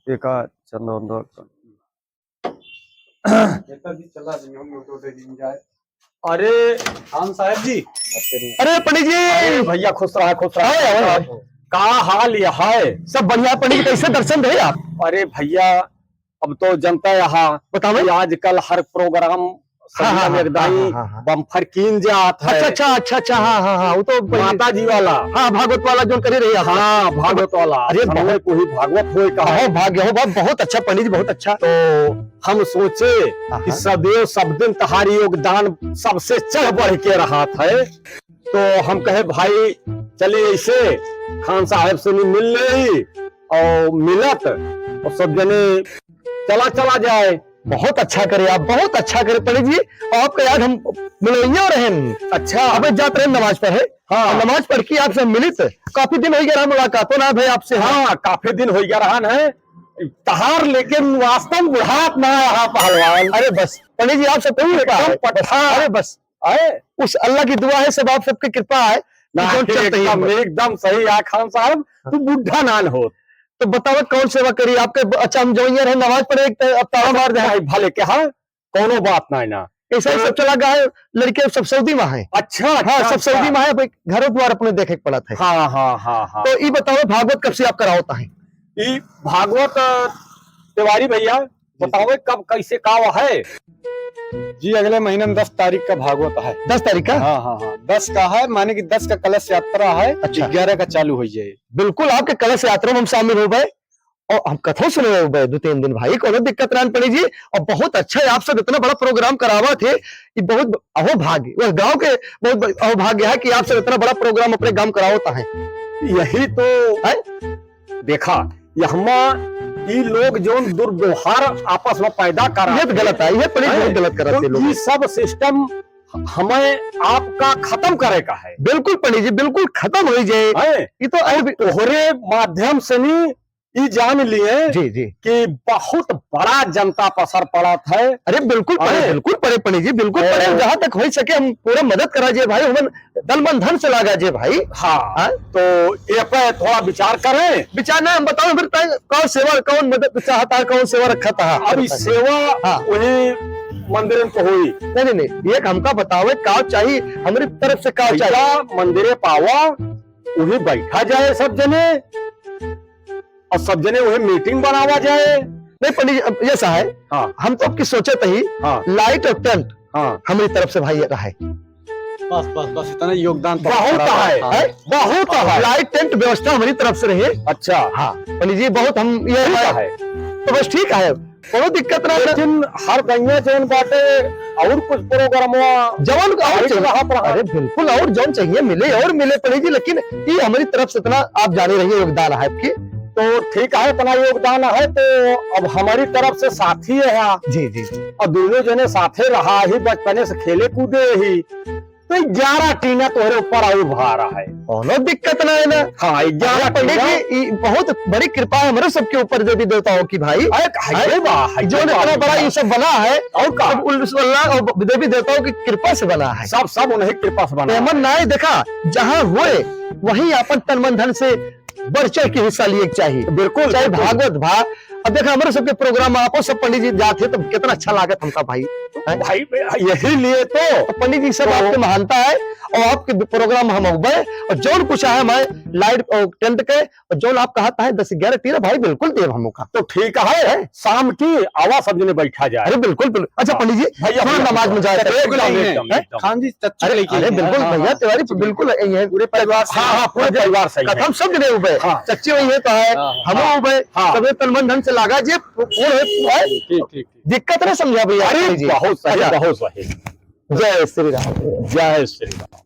एका चंदा वंदा अरे खान साहब जी, अरे पंडित जी, भैया खुश रहा खुश रहा। का हाल यह है? सब बढ़िया। पंडित जी कैसे दर्शन रहे आप? अरे भैया अब तो जनता यहाँ बताओ। आजकल हर प्रोग्राम बम्फर कीन जात है। अच्छा हाँ वो तो माता जी वाला, हाँ भागवत वाला जो करे रही। हाँ भागवत वाला। अरे बहुत कोई भागवत हो कहा भाग्य हो, बहुत अच्छा पंडित जी, बहुत अच्छा। तो हम सोचे कि सदैव सब दिन तुम्हारी योगदान सबसे चढ़ बढ़ के रहा है, तो हम कहे भाई चले ऐसे खान साहब से नहीं मिल रही और मिलत और सब जने चला जाए। बहुत अच्छा करे आप, बहुत अच्छा करे पंडित जी। और आपका याद हम मिलइया रहे। अच्छा अब जात रहे नमाज पढ़े। हाँ नमाज पढ़ के आपसे मिलित काफी दिन हो गया मुलाकात ना भाई आपसे। हाँ काफी दिन हो गया रहा है तहार, लेकिन वास्तव में बुढ़ात ना रहा पहलवान। अरे बस पंडित जी आप सब अरे बस उस अल्लाह की दुआ है, सब आप सबकी कृपा है। एकदम सही है खान साहब, तू बुढ़ा नान हो। तो बताओ कौन सेवा करी आपके? अच्छा हम जो रहे नमाज पढ़े अब ताला मार दे भले के। हाँ कोनो बात ना ना ऐसा ही सब चला गया है। लड़के सब सऊदी में है। अच्छा हाँ सब सऊदी में है, घरों द्वार अपने देखे पड़ा था। हाँ। तो ये बताओ भागवत कब से आप करा होता है? ये भागवत तिवारी भैया बताओ कब कैसे का है? जी अगले महीने में 10 तारीख का भागवत है। 10 तारीख का? हाँ 10 का है, माने कि 10 का कलश यात्रा है। अच्छा 11 का चालू हो जाए। बिल्कुल आपके कलश यात्रा में हम शामिल हो गए और हम कथों सुने हो गए 2-3 दिन भाई, कोनो दिक्कत ना पड़ी जी। और बहुत अच्छा है, आप सब इतना बड़ा प्रोग्राम करावा थे, ये बहुत अहोभाग्य, वह गांव के बहुत अहोभाग्य है कि आप सब इतना बड़ा प्रोग्राम अपने गांव करावता है। यही तो है देखा यहाँ ये लोग जो दुर्व्यवहार आपस में पैदा कर रहे हैं, गलत है, ये बहुत गलत कर रहे हैं। ये सब सिस्टम हमें आपका खत्म करे का है। बिल्कुल पंडित जी, बिल्कुल खत्म हो जाए। ये तो तोहरे माध्यम से नहीं ये जान लिए जी कि बहुत बड़ा जनता पर असर पड़ा है। अरे बिल्कुल पड़े पंडित जी, बिल्कुल पड़े। जहां तक हो सके हम पूरा मदद करा जे भाई, हम दल मन धन से लगा जे भाई। हाँ तो ये पे थोड़ा विचार करें। विचार ना हम बताओ फिर कौन सेवा, कौन मदद चाहता है, कौन सेवा रखा था? अभी सेवा वही मंदिर में तो हुई नहीं एक हमका बताओ का चाहिए हमारी तरफ से, का चाहिए? मंदिरे पावा वही बैठा जाए सब जने और सब जने वही मीटिंग बनावा जाए। नहीं पंडित जी ऐसा है। हाँ हम तो आपकी सोचे ही। हाँ लाइट और टेंट हमारी तरफ से भाई रहा है। बस इतना योगदान बहुत है, बहुत है। लाइट टेंट व्यवस्था हमारी तरफ से रही। अच्छा हाँ पंडित जी बहुत हम ये है तो बस ठीक है, कोई दिक्कत ना। लेकिन हर गंगा जौन बाटे और कुछ प्रोग्राम जवान अरे बिल्कुल और जौन चाहिए मिले और मिले पंडित जी, लेकिन ये हमारी तरफ से इतना आप जाने रहिए योगदान है आपकी। तो ठीक है इतना योगदान है, तो अब हमारी तरफ से साथी है। जी और दोनों जने साथे रहा ही, बचपने से खेले कूदे ही, तो 11 टीना तोहरे ऊपर और भारा है। कोनो दिक्कत ना है ना। हाँ 11 पंडित जी बहुत बड़ी कृपा है हमारे सबके ऊपर देवी देवताओं की भाई। जो इतना बड़ा ये सब बना है और देवी देवताओं की कृपा से बना है। सब उन्हीं कृपा से बना है। ना देखा जहाँ हुए वही अपन तन मन धन से बढ़ चढ़ के हिस्सा लिए चाहिए। बिल्कुल चाहे भागवत भा। अब देखा हमारे सबके प्रोग्राम में आपो सब पंडित जी जाते तो कितना अच्छा लागत हमका भाई। भाई यही लिए तो पंडित जी सब आपके महानता है और आपके प्रोग्राम हम उबे और जो कुछ है मैं लाइट और टेंट के और जो आप कहता है 10-11 टीना भाई बिल्कुल देव हम का। तो ठीक है शाम की आवाज सब जने बैठा जाए। अरे बिल्कुल। अच्छा पंडित जी भैया नमाज में जाए खान जी। अरे बिल्कुल भैया तिवारी बिल्कुल पूरे परिवार। हाँ पूरे परिवार से हम सब जने उबे, चच्ची वही है तो है हम उबे सबे तन मन धन से लागा जे दिक्कत ना समझा भैया। बहुत सही बहुत सही। जय श्री राम। जय श्री राम।